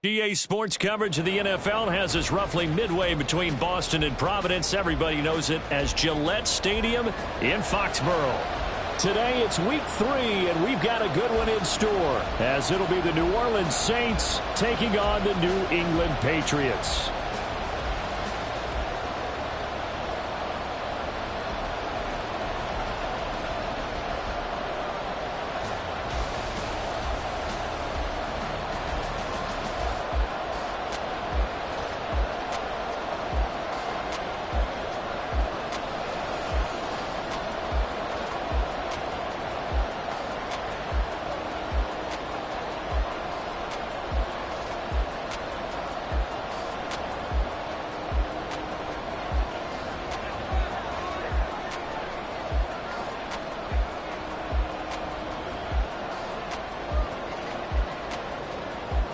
GA Sports coverage of the NFL has us roughly midway between Boston and Providence. Everybody knows it as Gillette Stadium in Foxborough. Today it's week 3, and we've got a good one in store, as it'll be the New Orleans Saints taking on the New England Patriots.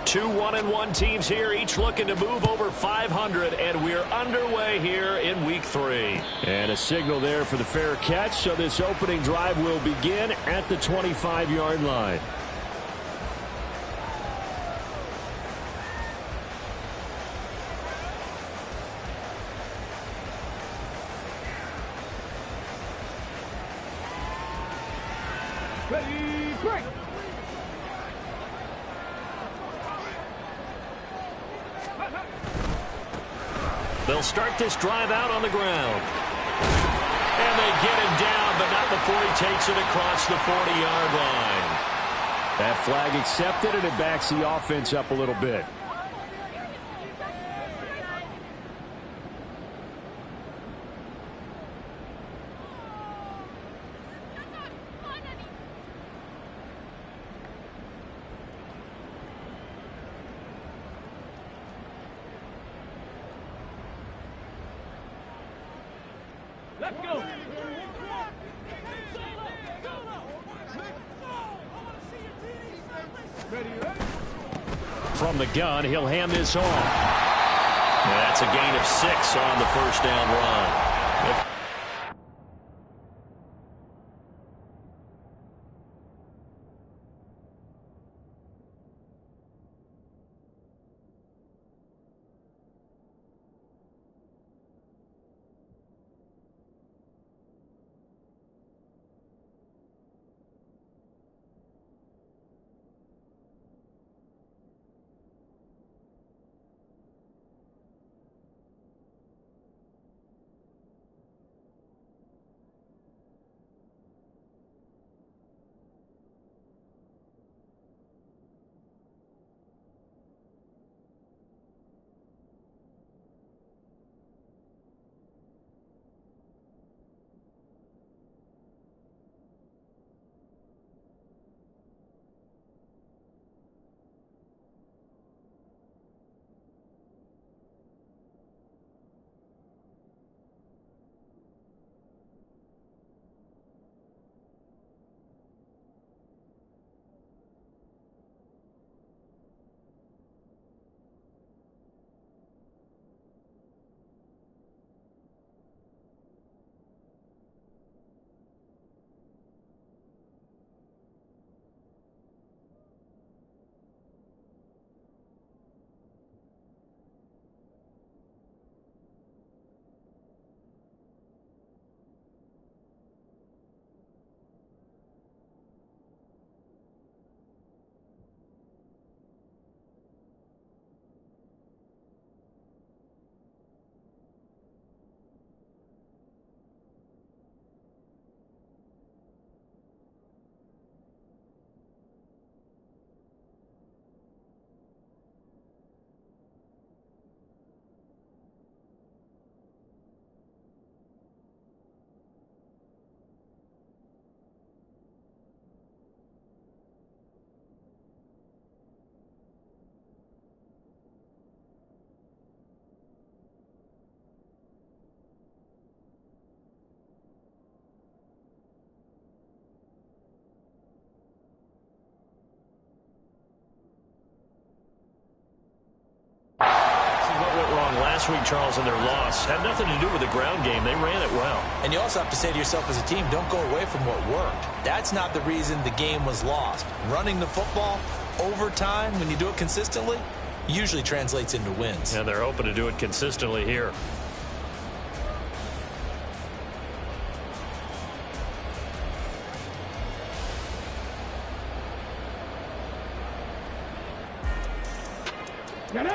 Two 1-1 teams here, each looking to move over 500, and we're underway here in week 3. And a signal there for the fair catch, so this opening drive will begin at the 25-yard line. Ready, break! They'll start this drive out on the ground. And they get him down, but not before he takes it across the 40-yard line. That flag accepted, and it backs the offense up a little bit. Let's go! From the gun, he'll hand this off. That's a gain of 6 on the first down run. Last week, Charles, in their loss had nothing to do with the ground game. They ran it well. And you also have to say to yourself as a team, don't go away from what worked. That's not the reason the game was lost. Running the football over time, when you do it consistently, usually translates into wins. And they're hoping to do it consistently here.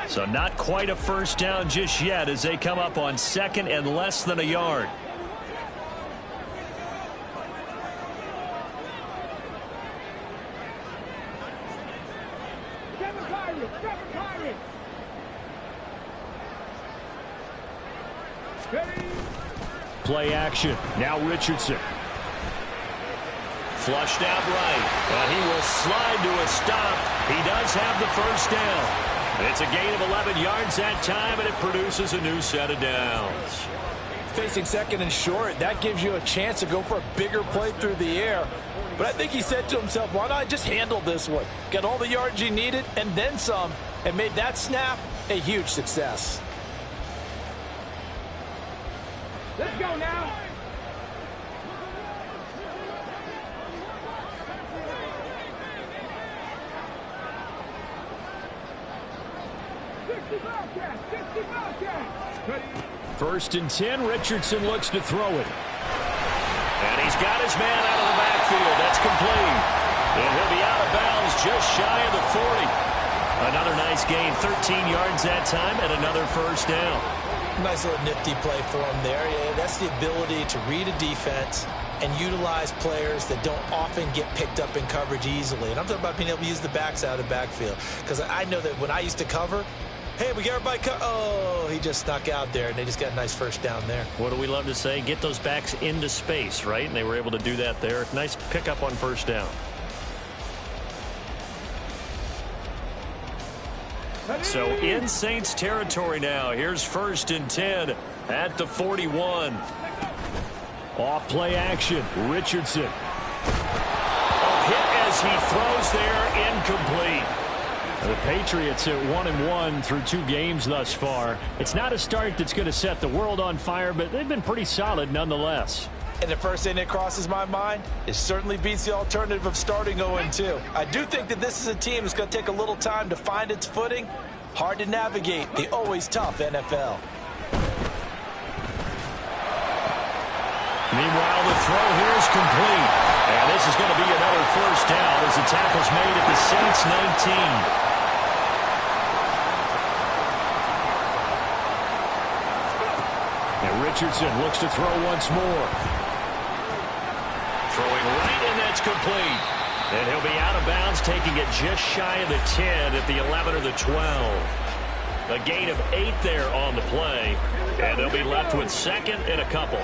So not quite a first down just yet as they come up on 2nd and less than a yard. Play action. Now Richardson. Flushed out right. And he will slide to a stop. He does have the first down. It's a gain of 11 yards that time, and it produces a new set of downs. Facing 2nd and short, that gives you a chance to go for a bigger play through the air. But I think he said to himself, why not just handle this one? Got all the yards he needed and then some, and made that snap a huge success. Let's go now. First and 10, Richardson looks to throw it. And he's got his man out of the backfield. That's complete. And he'll be out of bounds just shy of the 40. Another nice gain, 13 yards that time, and another first down. Nice little nifty play for him there. Yeah, that's the ability to read a defense and utilize players that don't often get picked up in coverage easily. And I'm talking about being able to use the backs out of the backfield. Because I know that when I used to cover, hey, we got everybody oh, he just snuck out there, and they just got a nice first down there. What do we love to say? Get those backs into space, right? And they were able to do that there. Nice pickup on first down. So in Saints territory now. Here's first and 10 at the 41. Off play action. Richardson. A hit as he throws there, incomplete. The Patriots at 1-1 through 2 games thus far. It's not a start that's going to set the world on fire, but they've been pretty solid nonetheless. And the first thing that crosses my mind, it certainly beats the alternative of starting 0-2. I do think that this is a team that's going to take a little time to find its footing. Hard to navigate the always tough NFL. Meanwhile, the throw here is complete. And this is going to be another first down as the tackle's made at the Saints 19. And Richardson looks to throw once more. Throwing right, and that's complete. And he'll be out of bounds, taking it just shy of the 10 at the 11 or the 12. A gain of 8 there on the play. And they'll be left with 2nd and a couple.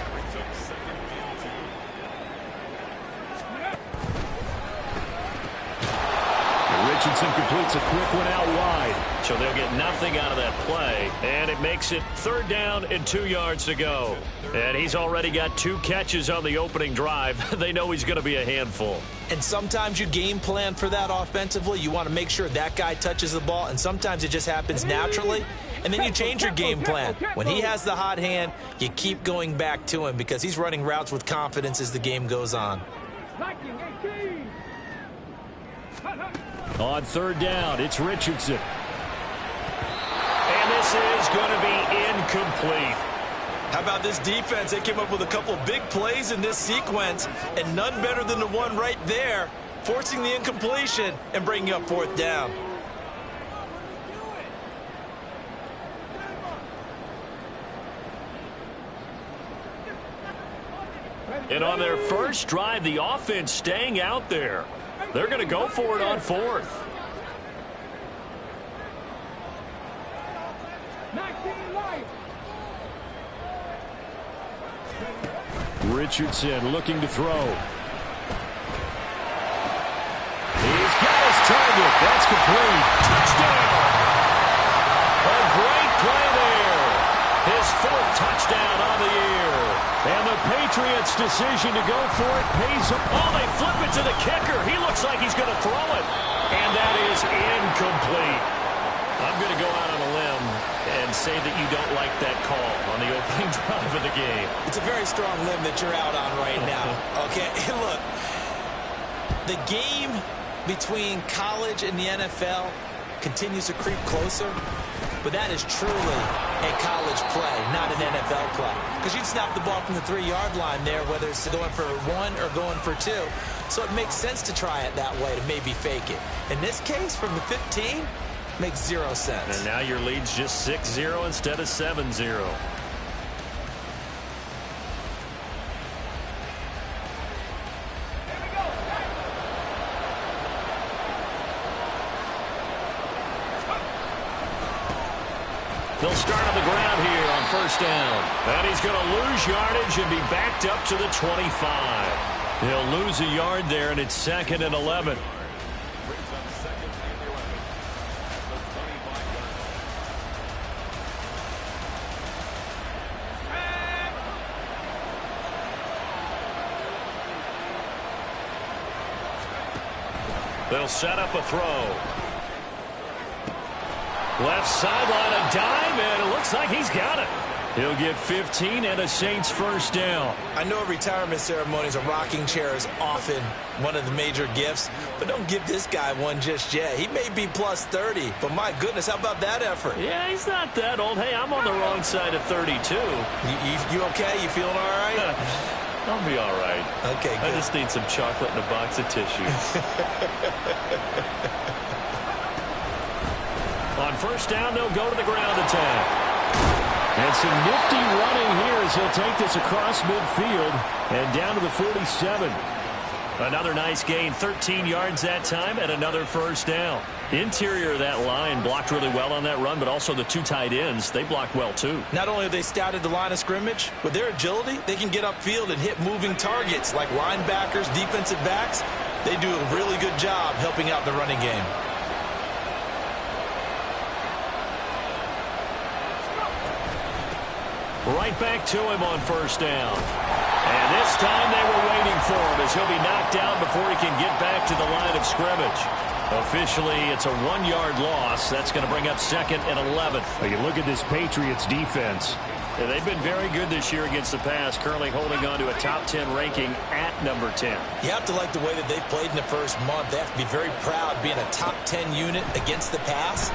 Richardson completes a quick one out wide. So they'll get nothing out of that play. And it makes it 3rd down and 2 yards to go. And he's already got 2 catches on the opening drive. They know he's going to be a handful. And sometimes you game plan for that offensively. You want to make sure that guy touches the ball. And sometimes it just happens naturally. And then you change your game plan. When he has the hot hand, you keep going back to him because he's running routes with confidence as the game goes on. On 3rd down, it's Richardson. And this is going to be incomplete. How about this defense? They came up with a couple big plays in this sequence, and none better than the one right there, forcing the incompletion and bringing up 4th down. And on their first drive, the offense staying out there. They're going to go for it on 4th. Richardson looking to throw. He's got his target. That's complete. Touchdown. A great play there. His 4th touchdown on the year. And the Patriots' decision to go for it pays off. Oh, they flip it to the kicker. He looks like he's going to throw it. And that is incomplete. I'm going to go out on a limb and say that you don't like that call on the opening drive of the game. It's a very strong limb that you're out on right now. Okay, look, the game between college and the NFL continues to creep closer. But that is truly a college play, not an NFL play. Because you'd snap the ball from the 3-yard line there, whether it's going for 1 or going for 2. So it makes sense to try it that way, to maybe fake it. In this case, from the 15, makes 0 sense. And now your lead's just 6-0 instead of 7-0. They'll start on the ground here on first down. And he's going to lose yardage and be backed up to the 25. He'll lose a yard there, and it's 2nd and 11. They'll set up a throw. Left sideline, a dive, and it looks like he's got it. He'll get 15 and a Saints first down. I know retirement ceremonies, a rocking chair is often one of the major gifts, but don't give this guy one just yet. He may be plus 30, but my goodness, how about that effort? Yeah, he's not that old. Hey, I'm on the wrong side of 32. You okay? You feeling all right? I'll be all right. Okay, good. I just need some chocolate and a box of tissues. On first down, they'll go to the ground attack. And some nifty running here as he'll take this across midfield and down to the 47. Another nice gain, 13 yards that time, and another first down. Interior of that line blocked really well on that run, but also the 2 tight ends, they blocked well too. Not only have they scouted the line of scrimmage, with their agility, they can get upfield and hit moving targets like linebackers, defensive backs. They do a really good job helping out the running game. Right back to him on first down. And this time they were waiting for him as he'll be knocked down before he can get back to the line of scrimmage. Officially, it's a 1-yard loss. That's going to bring up 2nd and 11. Well, you look at this Patriots defense. Yeah, they've been very good this year against the pass, currently holding on to a top 10 ranking at number 10. You have to like the way that they've played in the first month. They have to be very proud being a top 10 unit against the pass.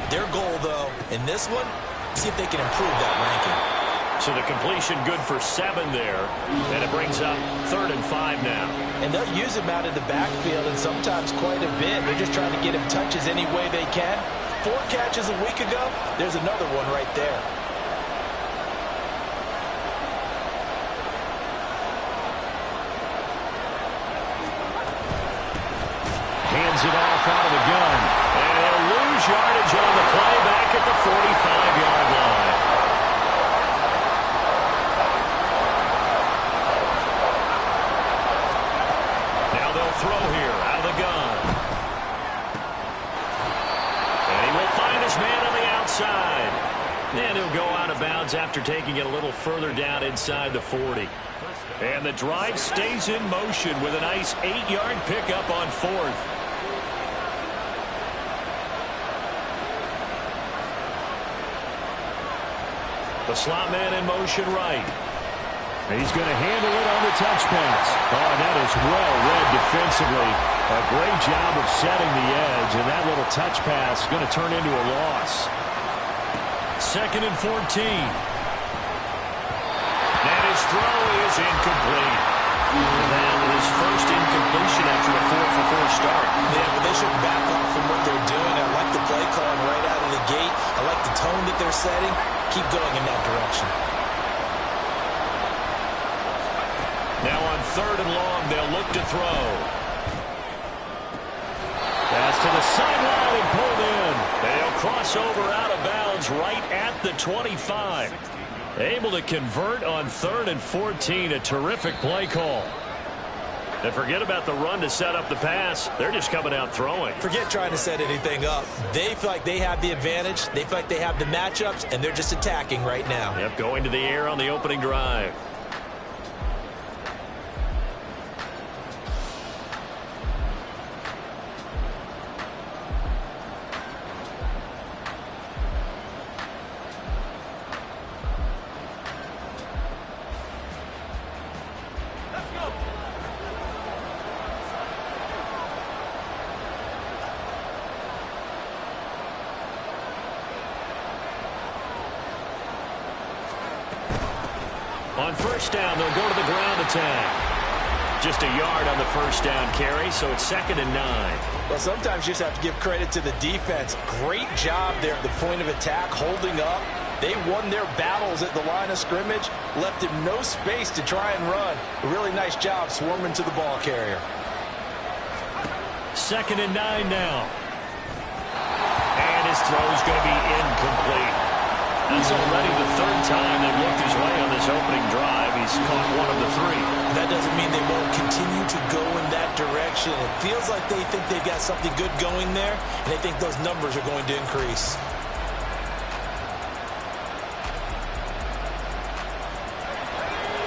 Their goal, though, in this one, see if they can improve that ranking. So the completion good for 7 there, and it brings up 3rd and 5 now. And they'll use him out of the backfield, and sometimes quite a bit. They're just trying to get him touches any way they can. 4 catches a week ago, there's another one right there. Hands it off out of the gun, and he'll lose yardage on the play back at the 45-yard line. Throw here out of the gun. And he will find his man on the outside. And he'll go out of bounds after taking it a little further down inside the 40. And the drive stays in motion with a nice 8-yard pickup on 4th. The slot man in motion right. He's going to handle it on the touch pass. Oh, that is well read defensively. A great job of setting the edge, and that little touch pass is going to turn into a loss. 2nd and 14. And his throw is incomplete. That is first incompletion after a 4-for-4 start. Yeah, but they should back off from what they're doing. I like the play calling right out of the gate. I like the tone that they're setting. Keep going in that direction. Now on 3rd and long, they'll look to throw. Pass to the sideline and pulled in. They'll cross over out of bounds right at the 25. Able to convert on 3rd and 14. A terrific play call. And forget about the run to set up the pass. They're just coming out throwing. Forget trying to set anything up. They feel like they have the advantage. They feel like they have the matchups, and they're just attacking right now. Yep, going to the air on the opening drive. On first down, they'll go to the ground attack. Just a yard on the first down carry, so it's 2nd and 9. Well, sometimes you just have to give credit to the defense. Great job there at the point of attack, holding up. They won their battles at the line of scrimmage, left him no space to try and run. A really nice job swarming to the ball carrier. 2nd and 9 now. And his throw's going to be incomplete. That's already the 3rd time they've looked his way on this opening drive. He's caught 1 of the 3. That doesn't mean they won't continue to go in that direction. It feels like they think they've got something good going there, and they think those numbers are going to increase.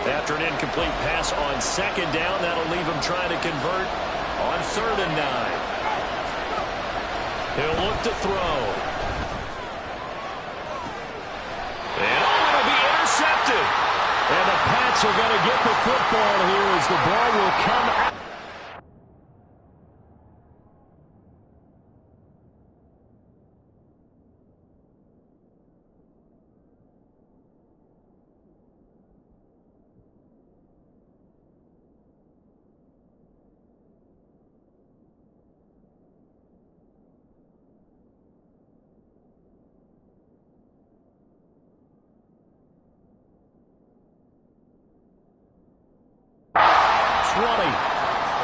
After an incomplete pass on 2nd down, that'll leave him trying to convert on 3rd and 9. He'll look to throw. And it'll be intercepted. And the Pats are going to get the football here as the ball will come out.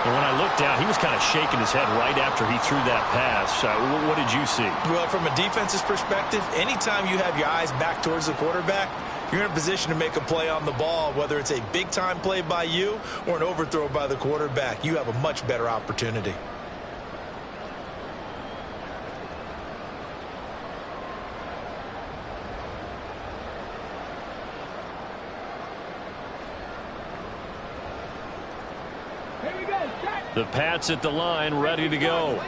And when I looked down, he was kind of shaking his head right after he threw that pass. What did you see? Well, from a defense's perspective, anytime you have your eyes back towards the quarterback, you're in a position to make a play on the ball, whether it's a big-time play by you or an overthrow by the quarterback. You have a much better opportunity. The Pats at the line, ready to go.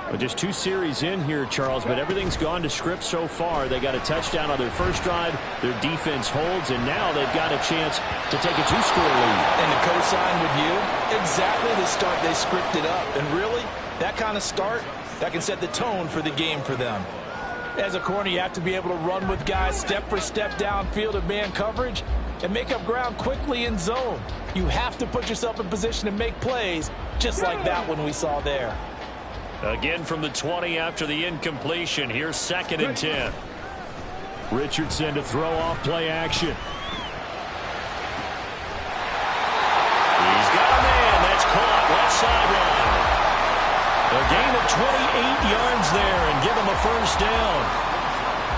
Well, just 2 series in here, Charles, but everything's gone to script so far. They got a touchdown on their first drive. Their defense holds, and now they've got a chance to take a 2-score lead. And to co-sign with you, exactly the start they scripted up. And really, that kind of start, that can set the tone for the game for them. As a corner, you have to be able to run with guys step for step downfield of man coverage and make up ground quickly in zone. You have to put yourself in position to make plays, just like that one we saw there. Again from the 20 after the incompletion. Here's 2nd and 10. Richardson to throw off play action. He's got a man. That's caught left sideline. A gain of 28 yards there and give him a first down.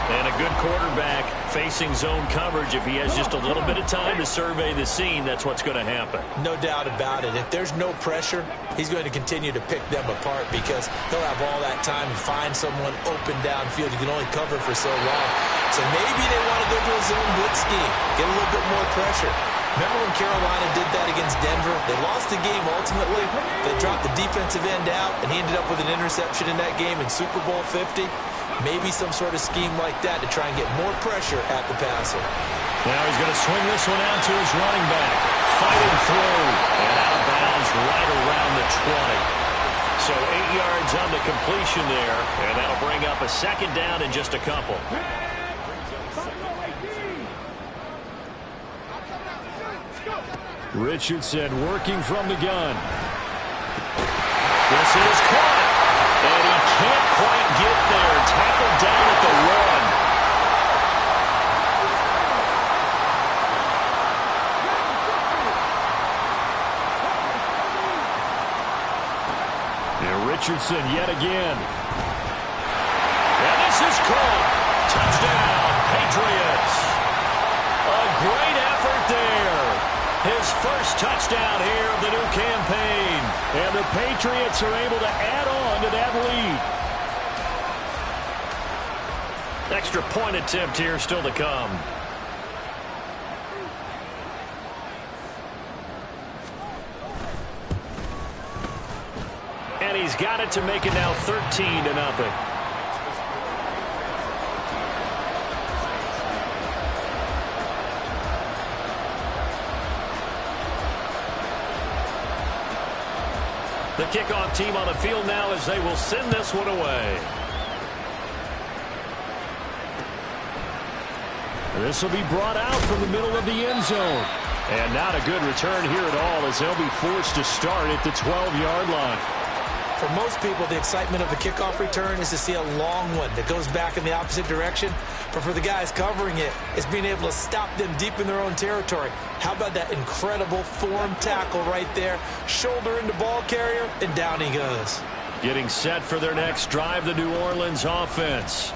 And a good quarterback facing zone coverage. If he has just a little bit of time to survey the scene, that's what's going to happen. No doubt about it. If there's no pressure, he's going to continue to pick them apart because he'll have all that time to find someone open downfield. You can only cover for so long. So maybe they want to go to a zone blitz scheme, get a little bit more pressure. Remember when Carolina did that against Denver? They lost the game ultimately. They dropped the defensive end out, and he ended up with an interception in that game in Super Bowl 50. Maybe some sort of scheme like that to try and get more pressure at the passer. Now he's going to swing this one out to his running back. Fighting through. And out of bounds right around the 20. So 8 yards on the completion there. And that'll bring up a 2nd down in just a couple. Richardson working from the gun. This is caught. And he can't quite get there. Tackled down at the 1. And Richardson yet again. And this is caught. Touchdown, Patriots. A great effort there. His first touchdown here of the new campaign. And the Patriots are able to add on to that lead. Extra point attempt here still to come. And he's got it to make it now 13-0. The kickoff team on the field now as they will send this one away. This will be brought out from the middle of the end zone. And not a good return here at all as they'll be forced to start at the 12-yard line. For most people, the excitement of the kickoff return is to see a long one that goes back in the opposite direction. But for the guys covering it, it's being able to stop them deep in their own territory. How about that incredible form tackle right there? Shoulder into ball carrier, and down he goes. Getting set for their next drive, the New Orleans offense.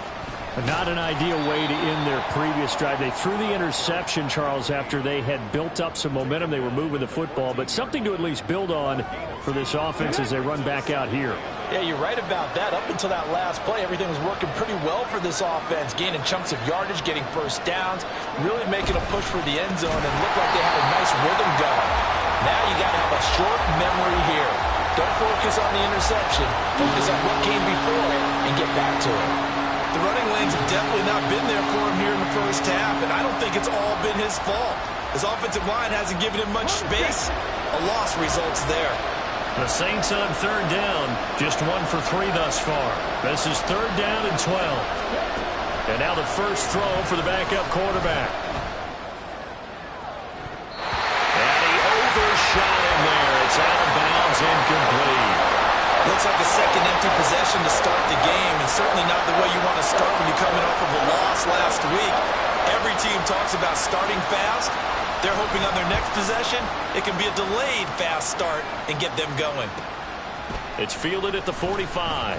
Not an ideal way to end their previous drive. They threw the interception, Charles, after they had built up some momentum. They were moving the football, but something to at least build on for this offense as they run back out here. Yeah, you're right about that. Up until that last play, everything was working pretty well for this offense, gaining chunks of yardage, getting first downs, really making a push for the end zone, and looked like they had a nice rhythm going. Now you got to have a short memory here. Don't focus on the interception. Focus on what came before it and get back to it. The running lanes have definitely not been there for him here in the first half, and I don't think it's all been his fault. His offensive line hasn't given him much space. A loss results there. The Saints on third down, just 1 for 3 thus far. This is third down and 12. And now the first throw for the backup quarterback. And he overshot him there. It's out of bounds, incomplete. Looks like a second empty possession to start the game, and certainly not the way you want to start when you're coming off of a loss last week. Every team talks about starting fast. They're hoping on their next possession, it can be a delayed fast start and get them going. It's fielded at the 45.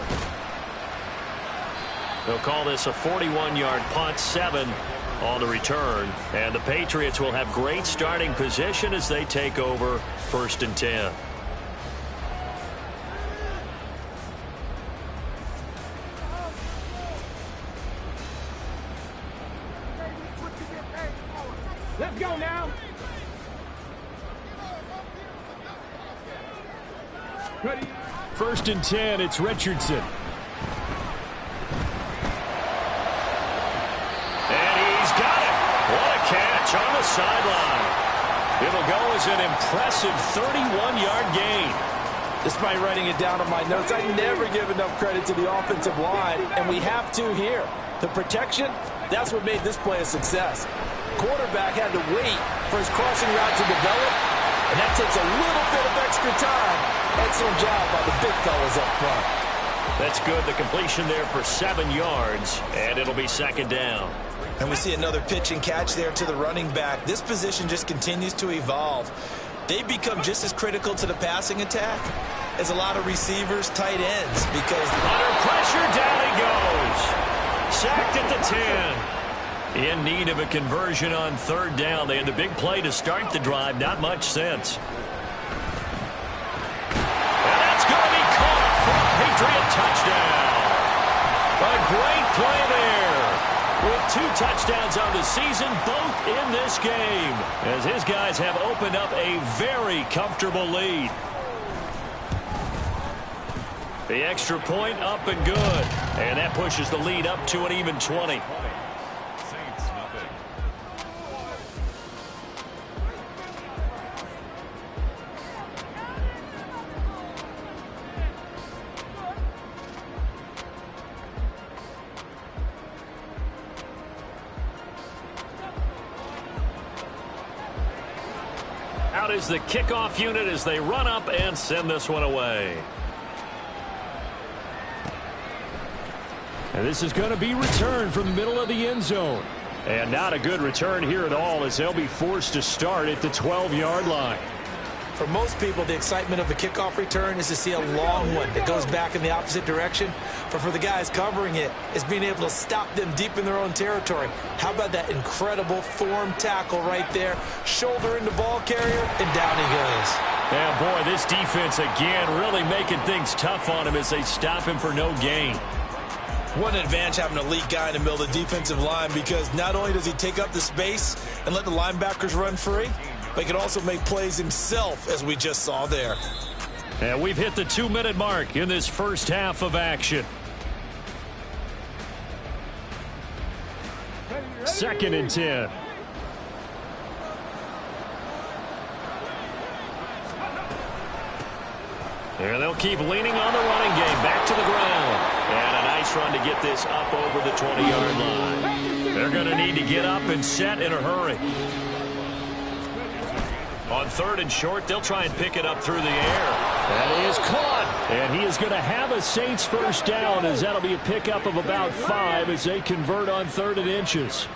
They'll call this a 41-yard punt, 7 on the return. And the Patriots will have great starting position as they take over 1st and 10. Let's go now. Ready. 1st and 10, it's Richardson. And he's got it. What a catch on the sideline. It'll go as an impressive 31-yard gain. Despite writing it down on my notes, I never give enough credit to the offensive line, and we have to here. The protection, that's what made this play a success. Quarterback had to wait for his crossing route to develop, and that takes a little bit of extra time. Excellent job by the big fellas up front. That's good. The completion there for 7 yards, and it'll be 2nd down. And we see another pitch and catch there to the running back. This position just continues to evolve. They become just as critical to the passing attack as a lot of receivers, tight ends, because under pressure, down he goes. Sacked at the 10. In need of a conversion on 3rd down. They had the big play to start the drive. Not much sense. And that's going to be caught for a Patriot touchdown. A great play there. With 2 touchdowns on the season, both in this game, as his guys have opened up a very comfortable lead. The extra point up and good. And that pushes the lead up to an even 20. Out is the kickoff unit as they run up and send this one away. And this is going to be returned from the middle of the end zone. And not a good return here at all as they'll be forced to start at the 12-yard line. For most people, the excitement of the kickoff return is to see a long one that goes back in the opposite direction. But for the guys covering it, it's being able to stop them deep in their own territory. How about that incredible form tackle right there? Shoulder into ball carrier, and down he goes. Yeah, boy, this defense again really making things tough on him as they stop him for no gain. One advantage having an elite guy in the middle of the defensive line, because not only does he take up the space and let the linebackers run free, but he can also make plays himself, as we just saw there. And we've hit the 2-minute mark in this first half of action. 2nd and 10. And they'll keep leaning on the running game. Back to the ground. And a nice run to get this up over the 20-yard line. They're going to need to get up and set in a hurry. On 3rd and short, they'll try and pick it up through the air. That is caught. And he is going to have a Saints first down, as that'll be a pickup of about 5 as they convert on 3rd and inches.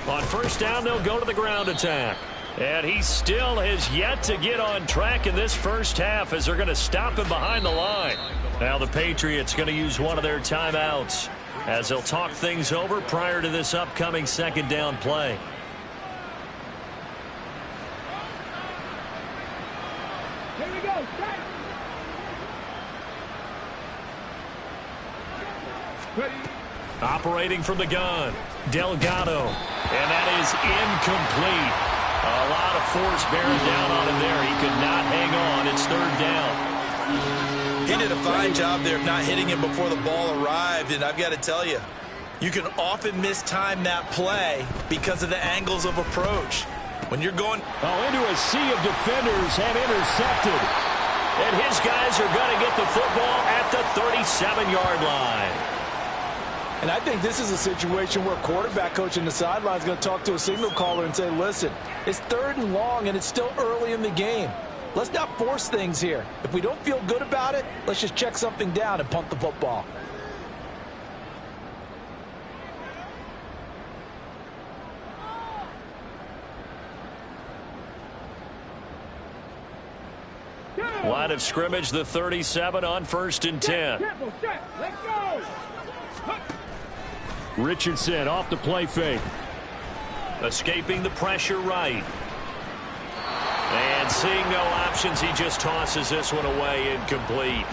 On first down, they'll go to the ground attack. And he still has yet to get on track in this first half as they're going to stop him behind the line. Now the Patriots going to use one of their timeouts as they'll talk things over prior to this upcoming second down play. Here we go. Ready. Operating from the gun, Delgado. And that is incomplete. A lot of force bearing down on him there. He could not hang on. It's 3rd down. He did a fine job there of not hitting him before the ball arrived, and I've got to tell you, you can often mistime that play because of the angles of approach. When you're going into a sea of defenders and intercepted. And his guys are going to get the football at the 37-yard line. And I think this is a situation where quarterback coach in the sideline is going to talk to a signal caller and say, listen, it's 3rd and long and it's still early in the game. Let's not force things here. If we don't feel good about it, let's just check something down and punt the football. Line of scrimmage, the 37 on 1st and 10. Let's go. Richardson off the play fake. Escaping the pressure right. And seeing no options, he just tosses this one away, incomplete.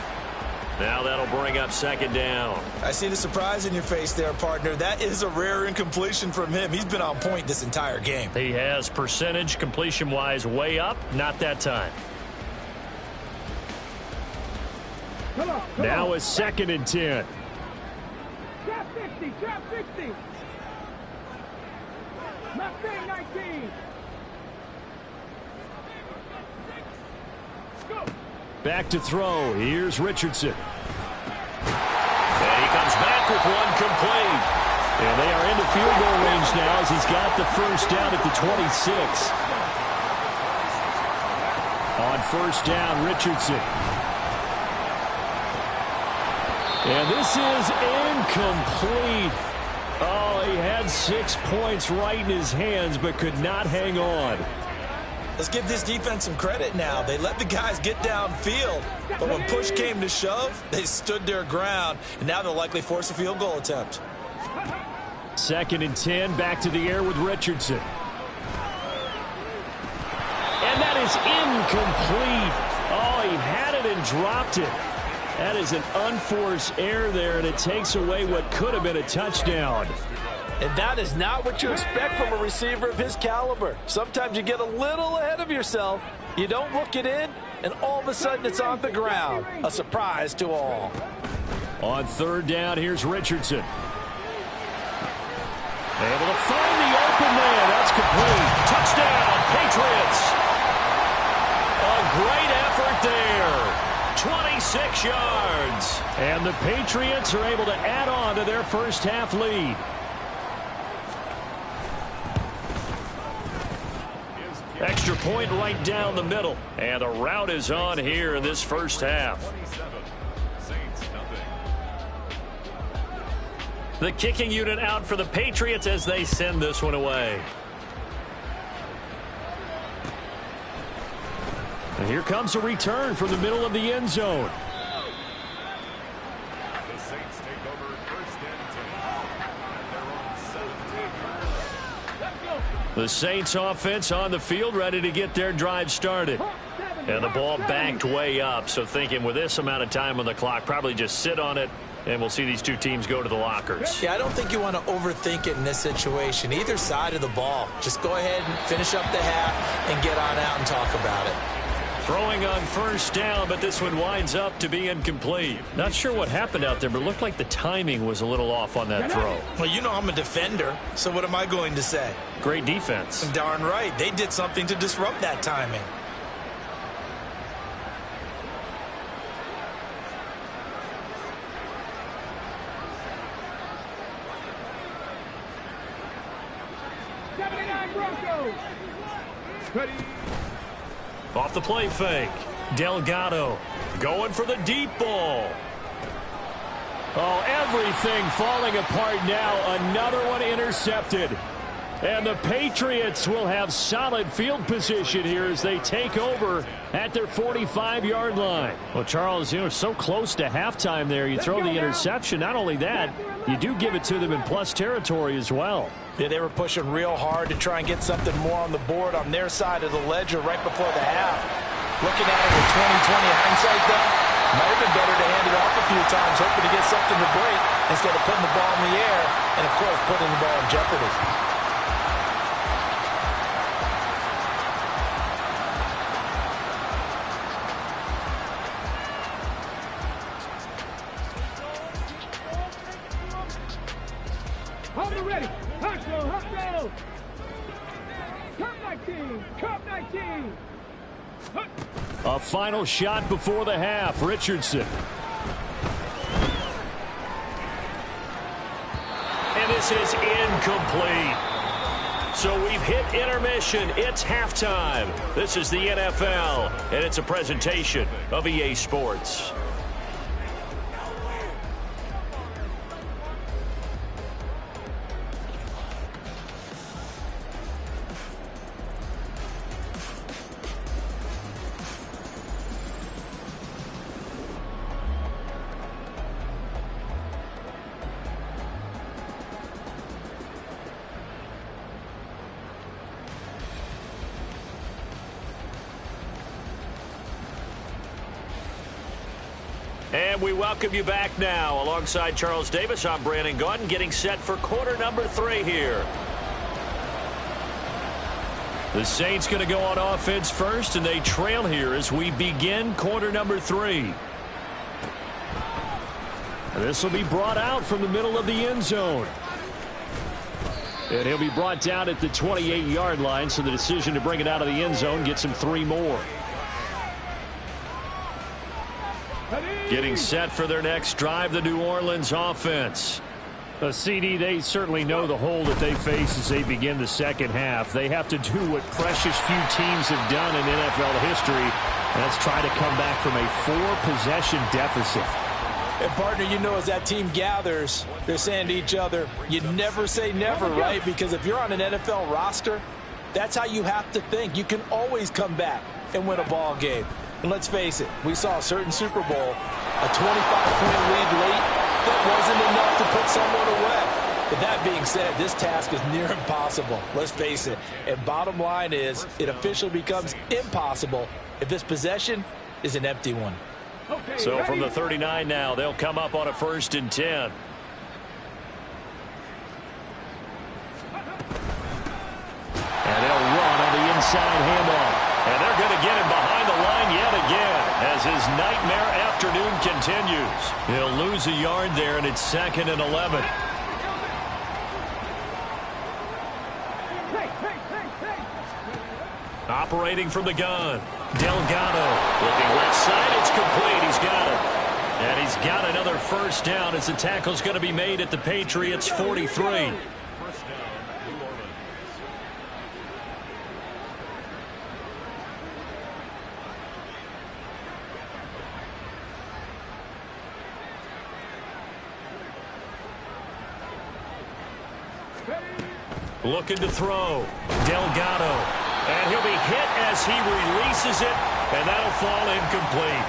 Now that'll bring up 2nd down. I see the surprise in your face there, partner. That is a rare incompletion from him. He's been on point this entire game. He has percentage completion-wise way up, not that time. Now it's 2nd and 10. Trap 60, trap 60. Mustang 19. Go. Back to throw. Here's Richardson. And he comes back with one complete. And they are into field goal range now as he's got the first down at the 26. On first down, Richardson. And this is incomplete. Oh, he had 6 points right in his hands, but could not hang on. Let's give this defense some credit now. They let the guys get downfield, but when push came to shove, they stood their ground, and now they'll likely force a field goal attempt. 2nd and 10, back to the air with Richardson. And that is incomplete. Oh, he had it and dropped it. That is an unforced error there, and it takes away what could have been a touchdown. And that is not what you expect from a receiver of his caliber. Sometimes you get a little ahead of yourself. You don't look it in, and all of a sudden it's on the ground. A surprise to all. On 3rd down, here's Richardson. Able to find the open man. That's complete. Touchdown, Patriots. A great effort there. 26 yards. And the Patriots are able to add on to their first half lead. Extra point right down the middle. And the route is on here in this first half. The kicking unit out for the Patriots as they send this one away. And here comes a return from the middle of the end zone. The Saints take over 1st and 10. The Saints offense on the field, ready to get their drive started. And the ball backed way up, so thinking with this amount of time on the clock, probably just sit on it, and we'll see these two teams go to the lockers. Yeah, I don't think you want to overthink it in this situation. Either side of the ball. Just go ahead and finish up the half and get on out and talk about it. Throwing on first down, but this one winds up to be incomplete. Not sure what happened out there, but it looked like the timing was a little off on that throw. Well, you know I'm a defender, so what am I going to say? Great defense. Darn right. They did something to disrupt that timing. Ready. Off the play fake. Delgado going for the deep ball. Oh, everything falling apart now. Another one intercepted. And the Patriots will have solid field position here as they take over at their 45-yard line. Well, Charles, you know, so close to halftime there. You throw the interception. Not only that, you do give it to them in plus territory as well. Yeah, they were pushing real hard to try and get something more on the board on their side of the ledger right before the half. Looking at it with 20/20 hindsight, though, might have been better to hand it off a few times, hoping to get something to break instead of putting the ball in the air and, of course, putting the ball in jeopardy. Hold it ready. Hustle. Cup 19. Cup 19. A final shot before the half. Richardson. And this is incomplete. So we've hit intermission. It's halftime. This is the NFL, and it's a presentation of EA Sports. And we welcome you back now. Alongside Charles Davis, I'm Brandon Gaudin, getting set for quarter number 3 here. The Saints going to go on offense first, and they trail here as we begin quarter number 3. This will be brought out from the middle of the end zone. And he'll be brought down at the 28-yard line, so the decision to bring it out of the end zone gets him 3 more. Getting set for their next drive, the New Orleans offense. CD, they certainly know the hole that they face as they begin the second half. They have to do what precious few teams have done in NFL history, and that's try to come back from a 4-possession deficit. And, partner, you know, as that team gathers, they're saying to each other, you never say never, right? Because if you're on an NFL roster, that's how you have to think. You can always come back and win a ball game. And let's face it, we saw a certain Super Bowl, a 25-point lead late, that wasn't enough to put someone away. But that being said, this task is near impossible. Let's face it. And bottom line is, it officially becomes impossible if this possession is an empty one. So from the 39 now, they'll come up on a 1st and 10. And they'll run on the inside handoff. And they're going to get him behind the line yet again as his nightmare afternoon continues. He'll lose a yard there, and it's 2nd and 11. Operating from the gun. Delgado looking left side. It's complete. He's got it. And he's got another 1st down as the tackle's going to be made at the Patriots' 43. Looking to throw. Delgado. And he'll be hit as he releases it, and that'll fall incomplete.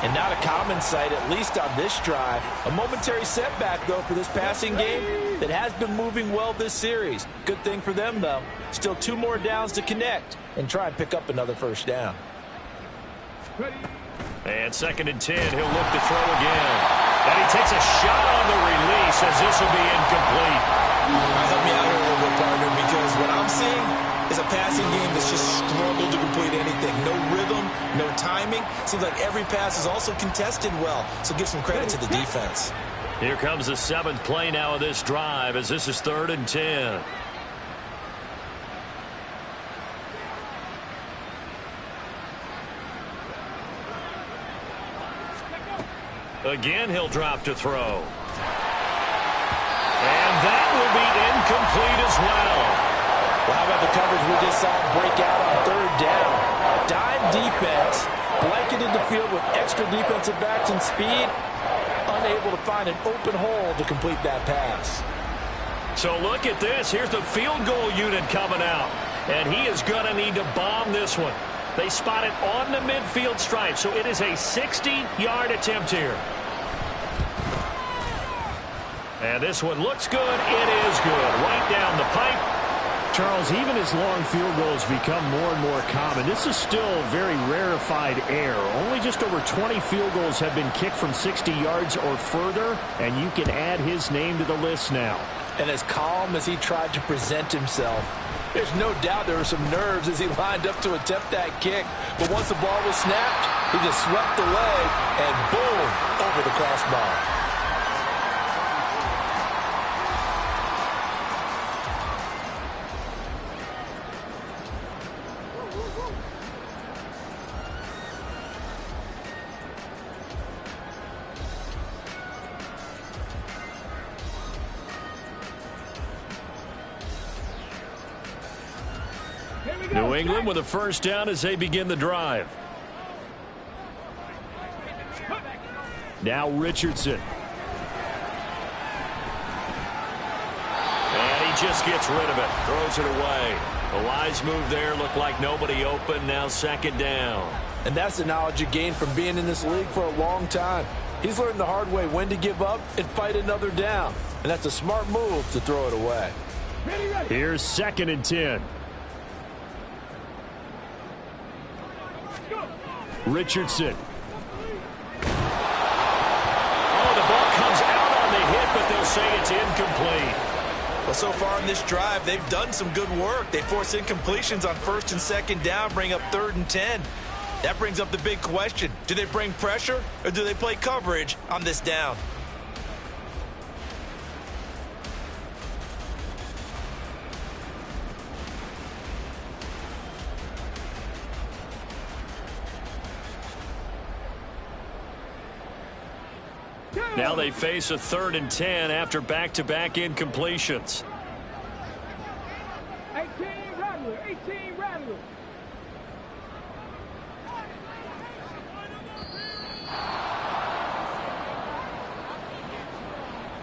And not a common sight, at least on this drive. A momentary setback, though, for this passing game that has been moving well this series. Good thing for them, though. Still 2 more downs to connect and try and pick up another 1st down. And 2nd and 10, he'll look to throw again. And he takes a shot on the release as this will be incomplete. Help me out here a little bit, partner, because what I'm seeing is a passing game that's just struggled to complete anything. No rhythm, no timing. Seems like every pass is also contested well, so give some credit to the defense. Here comes the 7th play now of this drive as this is 3rd and 10. Again, he'll drop to throw. And that will be incomplete as well. Well, how about the coverage we just saw break out on third down. Dime defense, blanketed the field with extra defensive backs and speed, unable to find an open hole to complete that pass. So look at this. Here's the field goal unit coming out. And he is going to need to bomb this one. They spot it on the midfield stripe, so it is a 60-yard attempt here. And this one looks good. It is good. Right down the pipe. Charles, even as long field goals become more and more common, this is still very rarefied air. Only just over 20 field goals have been kicked from 60 yards or further, and you can add his name to the list now. And as calm as he tried to present himself, there's no doubt there were some nerves as he lined up to attempt that kick. But once the ball was snapped, he just swept the leg and boom, over the crossbar. New England with a first down as they begin the drive. Now Richardson. And he just gets rid of it. Throws it away. A wise move there. Looked like nobody open. Now second down. And that's the knowledge you gain from being in this league for a long time. He's learned the hard way when to give up and fight another down. And that's a smart move to throw it away. Here's 2nd and 10. Richardson. Oh, the ball comes out on the hit, but they'll say it's incomplete. Well, so far in this drive, they've done some good work. They force incompletions on 1st and 2nd down, bring up 3rd and 10. That brings up the big question. Do they bring pressure or do they play coverage on this down? Now they face a 3rd and 10 after back-to-back incompletions. 18 Rattler, 18 Rattler.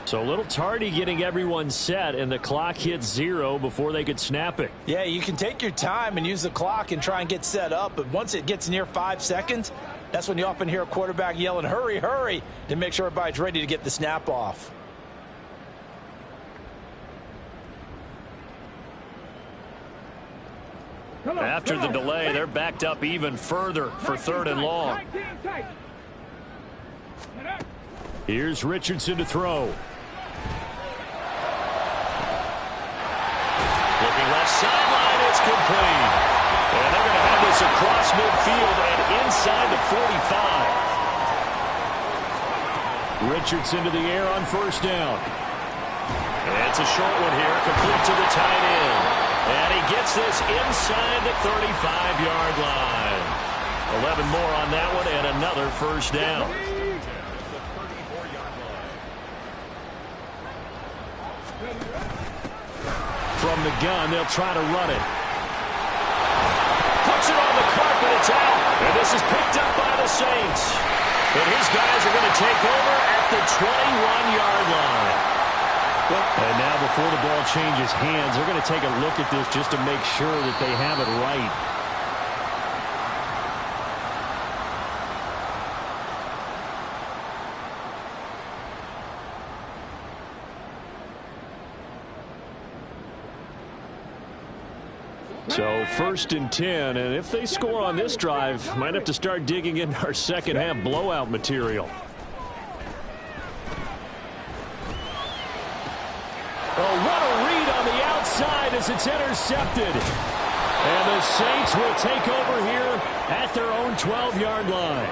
So a little tardy getting everyone set, and the clock hits 0 before they could snap it. Yeah, you can take your time and use the clock and try and get set up, but once it gets near 5 seconds, that's when you often hear a quarterback yelling, hurry, hurry, to make sure everybody's ready to get the snap off. After the delay, they're backed up even further for 3rd and long. Here's Richardson to throw. Looking left sideline, it's complete. And they're going to have this across midfield and inside the 45. Richardson to the air on 1st down. And it's a short one here, complete to the tight end. And he gets this inside the 35-yard line. 11 more on that one and another first down. From the gun, they'll try to run it. Puts it on the carpet, it's out. And this is picked up by the Saints. And his guys are going to take over at the 21-yard line. And now before the ball changes hands, they're going to take a look at this just to make sure that they have it right. So 1st and 10, and if they score on this drive, might have to start digging into our second half blowout material. Oh, what a read on the outside as it's intercepted. And the Saints will take over here at their own 12-yard line.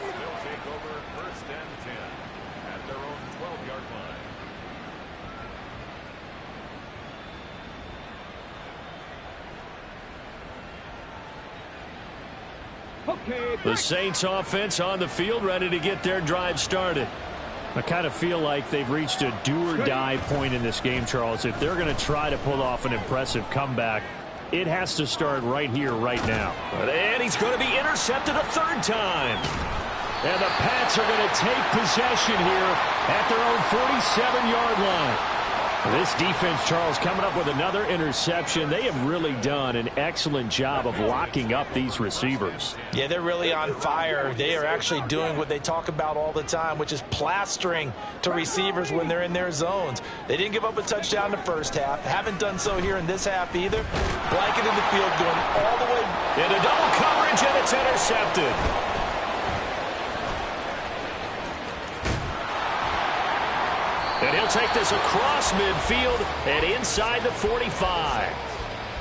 They'll take over 1st and 10 at their own 12-yard line. Okay. The Saints offense on the field, ready to get their drive started. I kind of feel like they've reached a do-or-die point in this game, Charles. If they're going to try to pull off an impressive comeback, it has to start right here, right now. And he's going to be intercepted a third time. And the Pats are going to take possession here at their own 47-yard line. This defense, Charles, coming up with another interception. They have really done an excellent job of locking up these receivers. Yeah, they're really on fire. They are actually doing what they talk about all the time, which is plastering to receivers when they're in their zones. They didn't give up a touchdown in the first half. Haven't done so here in this half either. Blanket in the field going all the way into double coverage, and it's intercepted. And he'll take this across midfield and inside the 45.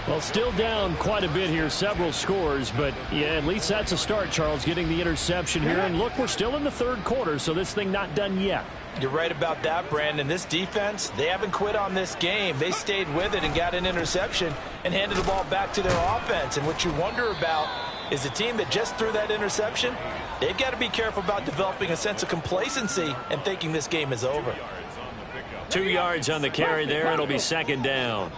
Well, still down quite a bit here, several scores, but yeah, at least that's a start, Charles, getting the interception here. And look, we're still in the third quarter, so this thing not done yet. You're right about that, Brandon. This defense, they haven't quit on this game. They stayed with it and got an interception and handed the ball back to their offense. And what you wonder about is the team that just threw that interception, they've got to be careful about developing a sense of complacency and thinking this game is over. 2 yards on the carry there. It'll be second down.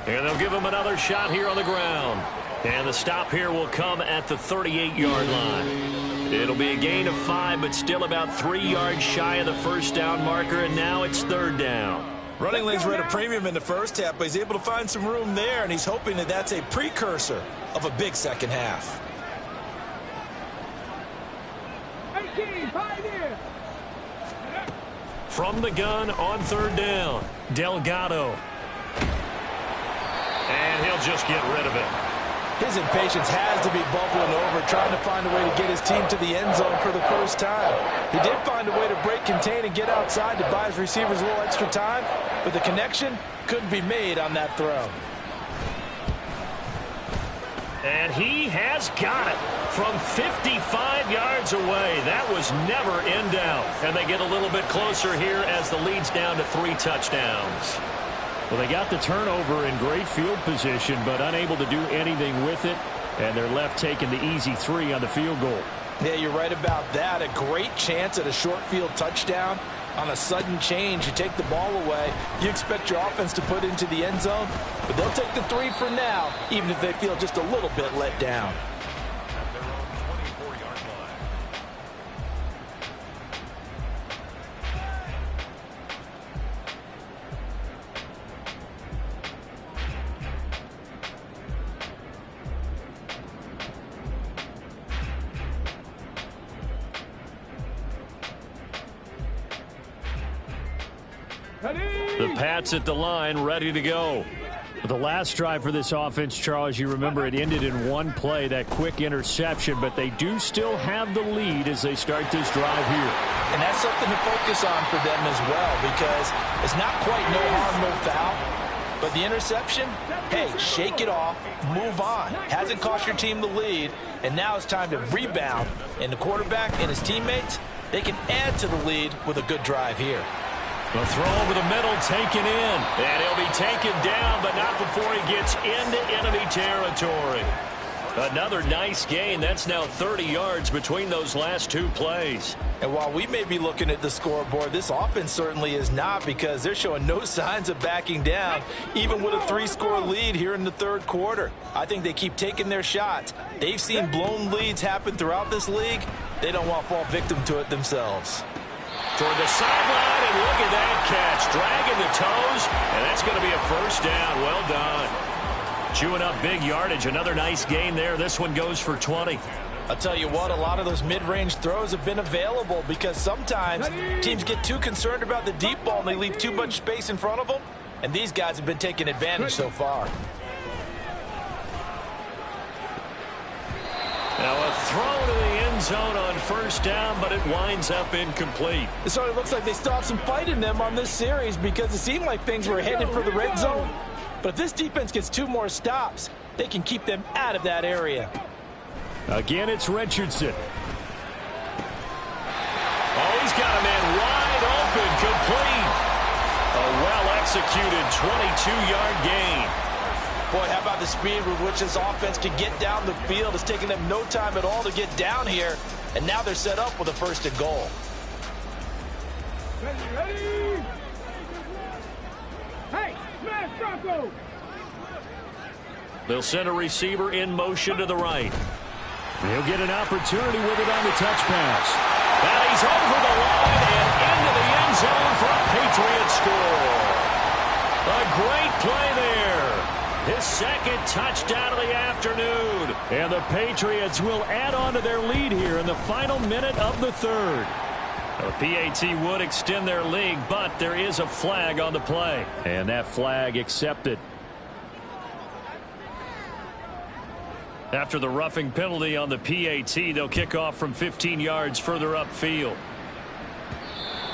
And they'll give him another shot here on the ground. And the stop here will come at the 38-yard line. It'll be a gain of 5, but still about 3 yards shy of the first down marker, and now it's third down. Running lanes were at a premium in the first half, but he's able to find some room there, and he's hoping that that's a precursor of a big second half. From the gun on third down, Delgado. And he'll just get rid of it. His impatience has to be bubbling over, trying to find a way to get his team to the end zone for the first time. He did find a way to break contain and get outside to buy his receivers a little extra time, but the connection couldn't be made on that throw. And he has got it from 55 yards away. That was never in doubt. And they get a little bit closer here as the lead's down to 3 touchdowns. Well, they got the turnover in great field position, but unable to do anything with it. And they're left taking the easy 3 on the field goal. Yeah, you're right about that. A great chance at a short field touchdown. On a sudden change, you take the ball away. You expect your offense to put into the end zone, but they'll take the 3 for now, even if they feel just a little bit let down. The Pats at the line, ready to go. The last drive for this offense, Charles, you remember it ended in one play, that quick interception, but they do still have the lead as they start this drive here. And that's something to focus on for them as well, because it's not quite no harm, no foul. But the interception, hey, shake it off, move on. Hasn't cost your team the lead, and now it's time to rebound. And the quarterback and his teammates, they can add to the lead with a good drive here. The throw over the middle taken in. And he'll be taken down, but not before he gets into enemy territory. Another nice gain. That's now 30 yards between those last 2 plays. And while we may be looking at the scoreboard, this offense certainly is not, because they're showing no signs of backing down, even with a 3-score lead here in the third quarter. I think they keep taking their shots. They've seen blown leads happen throughout this league. They don't want to fall victim to it themselves. Toward the sideline, and look at that catch. Dragging the toes, and that's going to be a first down. Well done. Chewing up big yardage. Another nice gain there. This one goes for 20. I'll tell you what, a lot of those mid-range throws have been available, because sometimes teams get too concerned about the deep ball and they leave too much space in front of them, and these guys have been taking advantage so far. Now a throw to the end zone on first down, but it winds up incomplete. It sort of looks like they still have some fight in them on this series, because it seemed like things were headed for the red zone. But if this defense gets 2 more stops, they can keep them out of that area. Again, it's Richardson. Oh, he's got a man wide open, complete. A well-executed 22-yard gain. Boy, how about the speed with which this offense can get down the field? It's taken them no time at all to get down here, and now they're set up with a 1st and goal. Ready. Bronco. They'll send a receiver in motion to the right. He'll get an opportunity with it on the touch pass. And he's over the line and into the end zone for a Patriot score. A great play there. His second touchdown of the afternoon. And the Patriots will add on to their lead here in the final minute of the third. A PAT would extend their lead, but there is a flag on the play. And that flag accepted. After the roughing penalty on the PAT, they'll kick off from 15 yards further upfield.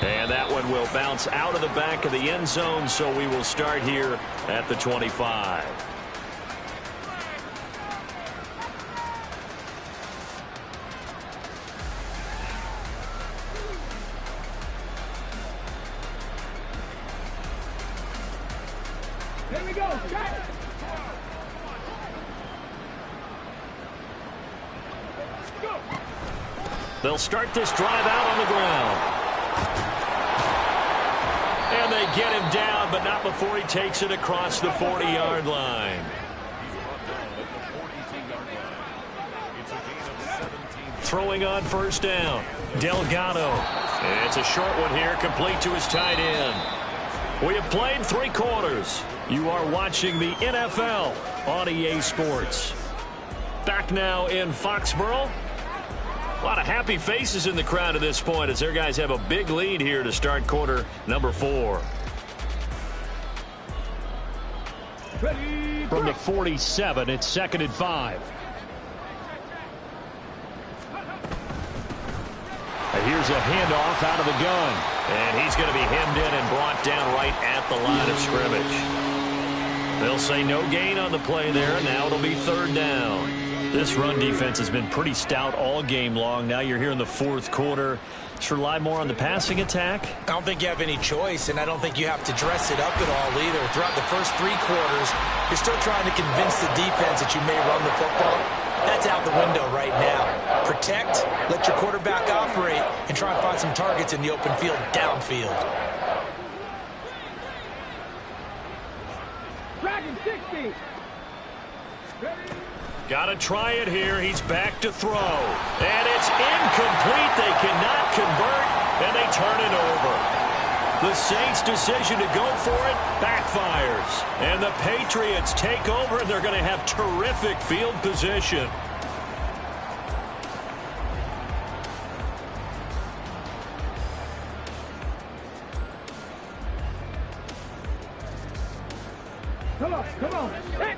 And that one will bounce out of the back of the end zone, so we will start here at the 25. Here we go. Got it. Go. They'll start this drive out on the ground. And they get him down, but not before he takes it across the 40-yard line. Throwing on first down. Delgado. And it's a short one here, complete to his tight end. We have played 3 quarters. You are watching the NFL on EA Sports. Back now in Foxborough. A lot of happy faces in the crowd at this point as their guys have a big lead here to start quarter number 4. Ready. From the 47, it's 2nd and 5. And here's a handoff out of the gun. And he's going to be hemmed in and brought down right at the line of scrimmage. They'll say no gain on the play there. Now it'll be 3rd down. This run defense has been pretty stout all game long. Now you're here in the 4th quarter. Should rely more on the passing attack. I don't think you have any choice, and I don't think you have to dress it up at all either. Throughout the first 3 quarters, you're still trying to convince the defense that you may run the football. That's out the window right now. Protect, let your quarterback operate, and try and find some targets in the open field downfield. Dragon 60. Ready. Got to try it here. He's back to throw. And it's incomplete. They cannot convert, and they turn it over. The Saints' decision to go for it backfires. And the Patriots take over, and they're going to have terrific field position. Come on. Come on. Hit.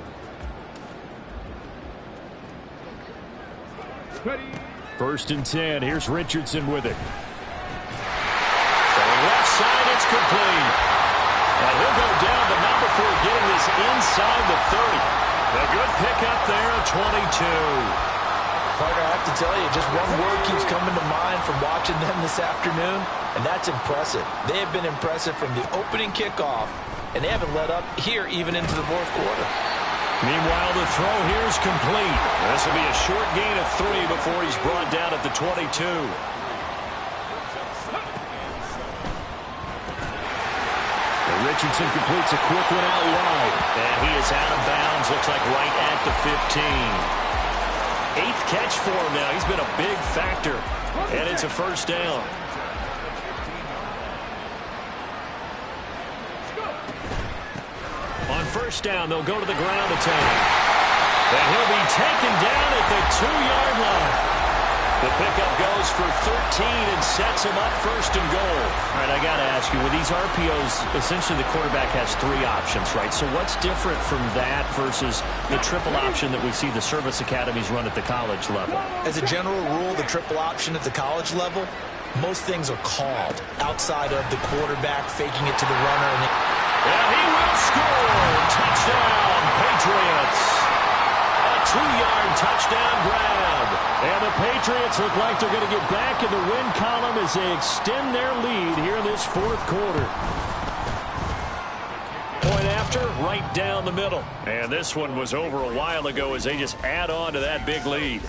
Ready. 1st and 10. Here's Richardson with it. From the left side, it's complete. And he'll go down, but not before getting this inside the 30. A good pickup there, a 22. Parker, I have to tell you, just one word keeps coming to mind from watching them this afternoon, and that's impressive. They have been impressive from the opening kickoff, and they haven't let up here even into the 4th quarter. Meanwhile, the throw here is complete. This will be a short gain of 3 before he's brought down at the 22. And Richardson completes a quick one out wide. And he is out of bounds, looks like right at the 15. 8th catch for him now. He's been a big factor. And it's a first down. On first down, they'll go to the ground attack. And he'll be taken down at the 2-yard line. The pickup goes for 13 and sets him up 1st and goal. All right, I got to ask you, with these RPOs, essentially the quarterback has 3 options, right? So what's different from that versus the triple option that we see the service academies run at the college level? As a general rule, the triple option at the college level, most things are called outside of the quarterback faking it to the runner. And he will score. Touchdown, Patriots. A 2-yard touchdown grab. And the Patriots look like they're going to get back in the win column as they extend their lead here in this 4th quarter. Point after, right down the middle. And this one was over a while ago as they just add on to that big lead.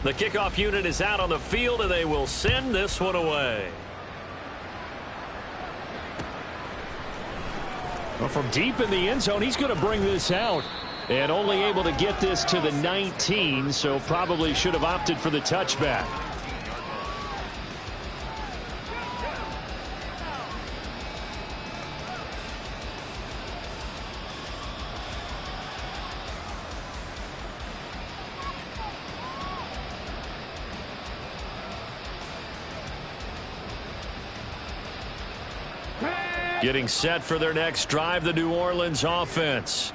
The kickoff unit is out on the field, and they will send this one away. Well, from deep in the end zone, he's going to bring this out. And only able to get this to the 19, so probably should have opted for the touchback. Getting set for their next drive, the New Orleans offense.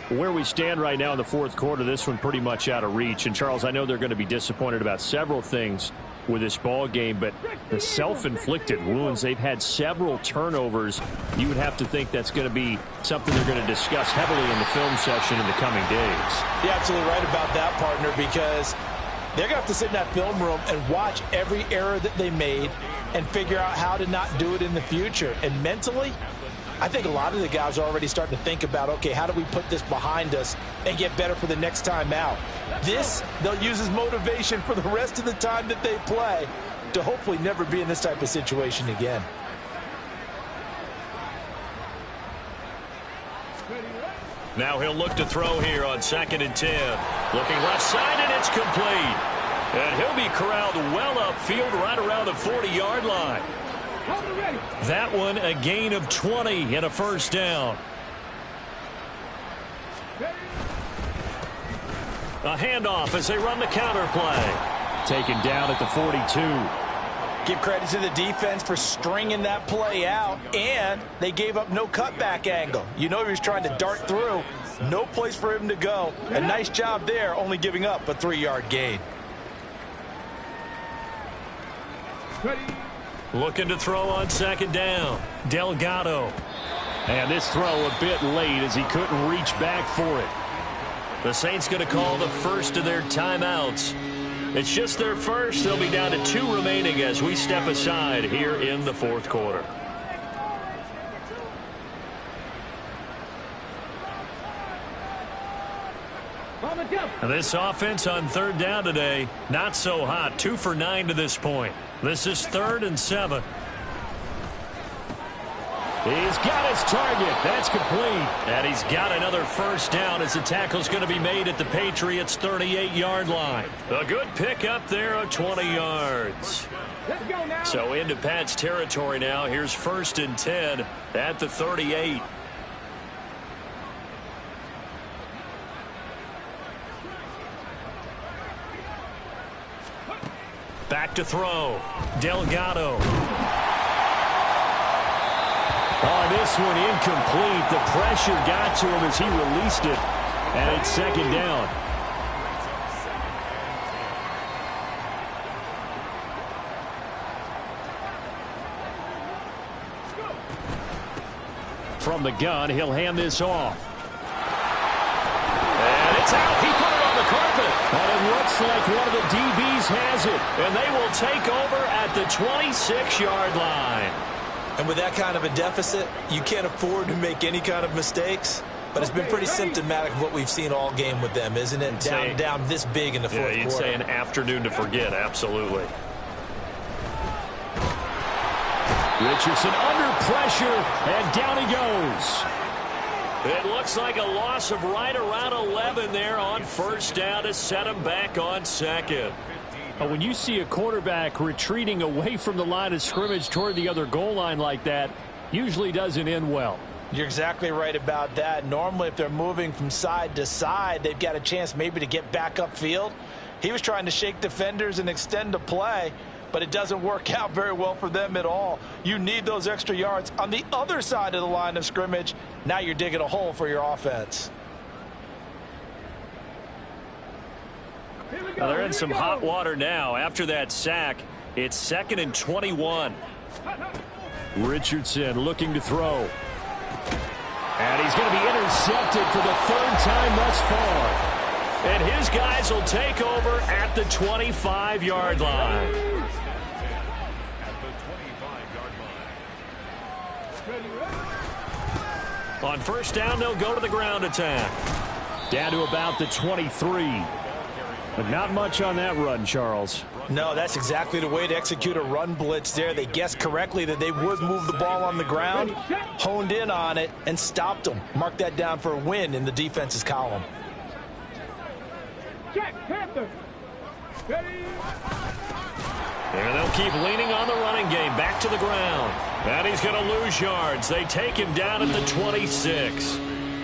Where we stand right now in the fourth quarter, this one pretty much out of reach. And, Charles, I know they're going to be disappointed about several things with this ball game, but the self-inflicted wounds, they've had several turnovers. You would have to think that's going to be something they're going to discuss heavily in the film session in the coming days. You're absolutely right about that, partner, because they're going to have to sit in that film room and watch every error that they made and figure out how to not do it in the future. And mentally, I think a lot of the guys are already starting to think about, okay, how do we put this behind us and get better for the next time out? This, they'll use as motivation for the rest of the time that they play to hopefully never be in this type of situation again. Now he'll look to throw here on 2nd and 10. Looking left side, and it's complete. And he'll be corralled well upfield right around the 40-yard line. That one a gain of 20 and a first down. A handoff as they run the counter play. Taken down at the 42. Give credit to the defense for stringing that play out, and they gave up no cutback angle. You know he was trying to dart through. No place for him to go. A nice job there, only giving up a 3-yard gain. Looking to throw on 2nd down. Delgado. And this throw a bit late as he couldn't reach back for it. The Saints going to call the first of their timeouts. It's just their first. They'll be down to 2 remaining as we step aside here in the fourth quarter. This offense on 3rd down today, not so hot. 2 for 9 to this point. This is 3rd and 7. He's got his target. That's complete. And he's got another first down as the tackle's going to be made at the Patriots' 38-yard line. A good pick up there of 20 yards. Let's go now. So into Pat's territory now. Here's 1st and 10 at the 38. Back to throw. Delgado. Oh, this one incomplete. The pressure got to him as he released it. And it's 2nd down. From the gun, he'll hand this off. And it's out. He put it on the carpet. And it looks like one of the DBs has it. And they will take over at the 26-yard line. And with that kind of a deficit, you can't afford to make any kind of mistakes. But it's been pretty symptomatic of what we've seen all game with them, isn't it? Down this big in the fourth quarter. You'd say an afternoon to forget, absolutely. Richardson under pressure, and down he goes. It looks like a loss of right around 11 there on first down to set him back on 2nd. When you see a quarterback retreating away from the line of scrimmage toward the other goal line like that, usually doesn't end well. You're exactly right about that. Normally, if they're moving from side to side, they've got a chance maybe to get back upfield. He was trying to shake defenders and extend the play, but it doesn't work out very well for them at all. You need those extra yards on the other side of the line of scrimmage. Now you're digging a hole for your offense. Well, they're in some hot water now. After that sack, it's 2nd and 21. Richardson looking to throw. And he's going to be intercepted for the 3rd time thus far. And his guys will take over at the 25-yard line. On first down, they'll go to the ground attack. Down to about the 23. But not much on that run, Charles. No, that's exactly the way to execute a run blitz there. They guessed correctly that they would move the ball on the ground, honed in on it, and stopped them. Mark that down for a win in the defense's column. Check, Panther. Ready. And they'll keep leaning on the running game. Back to the ground. And he's going to lose yards. They take him down at the 26.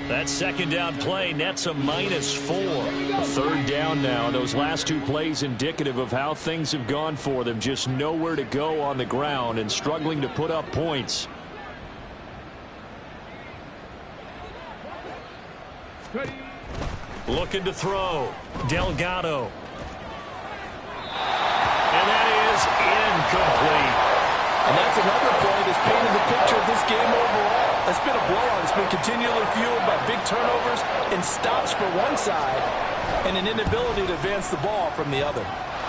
That second down play nets a -4. A third down now. Those last two plays indicative of how things have gone for them. Just nowhere to go on the ground and struggling to put up points. Ready. Looking to throw. Delgado. And that is incomplete. And that's another play that's painted the picture of this game overall. It's been a blowout. It's been continually fueled by big turnovers and stops for one side and an inability to advance the ball from the other.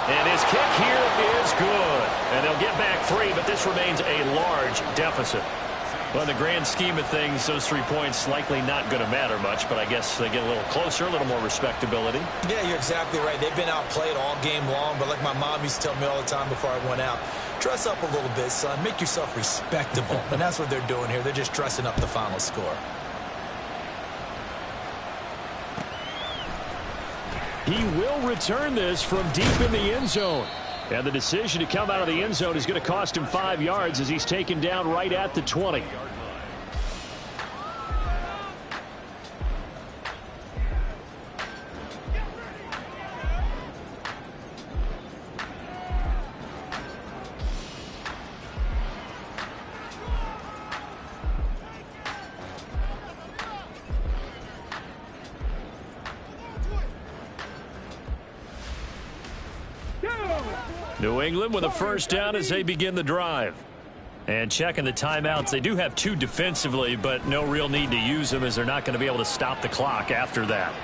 And his kick here is good. And they'll get back 3, but this remains a large deficit. Well, in the grand scheme of things, those 3 points likely not going to matter much, but I guess they get a little closer, a little more respectability. Yeah, you're exactly right. They've been outplayed all game long, but like my mom used to tell me all the time before I went out, dress up a little bit, son. Make yourself respectable. And that's what they're doing here. They're just dressing up the final score. He will return this from deep in the end zone. And the decision to come out of the end zone is going to cost him 5 yards as he's taken down right at the 20. New England with a first down as they begin the drive. And checking the timeouts, they do have 2 defensively, but no real need to use them as they're not going to be able to stop the clock after that.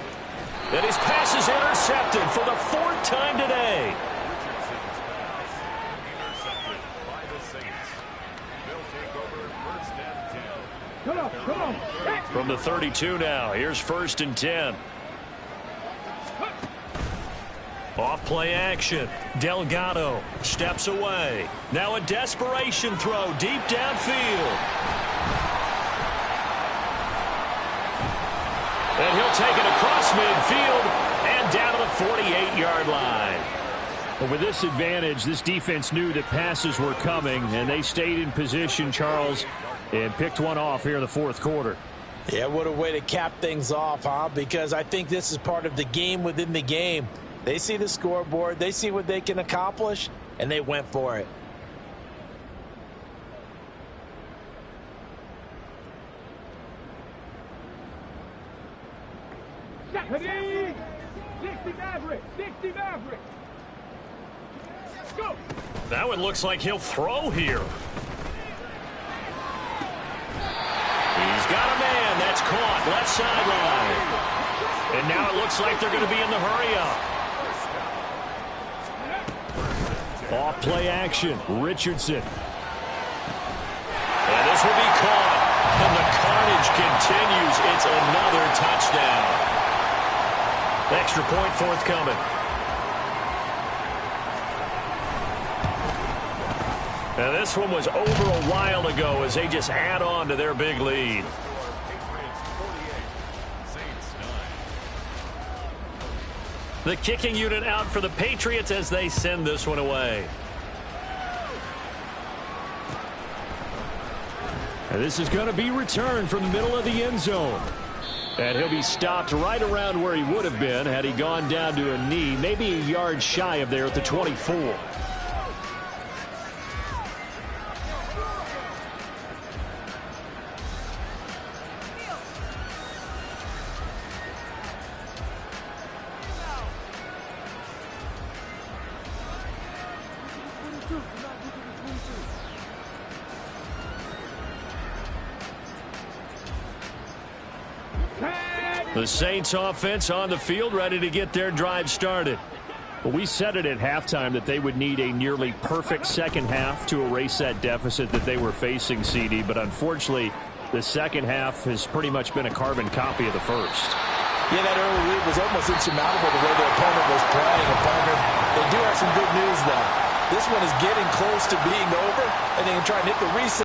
And his pass is intercepted for the 4th time today. Intercepted by the Saints. They'll take over first and 10. Come on, come on. Hey. From the 32 now, here's 1st and 10. Off play action. Delgado steps away. Now a desperation throw deep downfield. And he'll take it across midfield and down to the 48-yard line. But with this advantage, this defense knew that passes were coming, and they stayed in position, Charles, and picked one off here in the 4th quarter. Yeah, what a way to cap things off, huh? Because I think this is part of the game within the game. They see the scoreboard, they see what they can accomplish, and they went for it. Ready. 60 Maverick. 60 Maverick. Go. Now it looks like he'll throw here. He's got a man. That's caught. Left sideline. And now it looks like they're going to be in the hurry-up. Off play action. Richardson. And this will be caught. And the carnage continues. It's another touchdown. Extra point forthcoming. Now this one was over a while ago as they just add on to their big lead. Patriots 48, Saints 9. The kicking unit out for the Patriots as they send this one away. And this is going to be returned from the middle of the end zone. And he'll be stopped right around where he would have been had he gone down to a knee, maybe a yard shy of there at the 24. The Saints offense on the field, ready to get their drive started. Well, we said it at halftime that they would need a nearly perfect second half to erase that deficit that they were facing, CD. But unfortunately, the second half has pretty much been a carbon copy of the first. Yeah, that early lead was almost insurmountable the way their opponent was playing. And partner, they do have some good news, though. This one is getting close to being over, and they can try and hit the reset.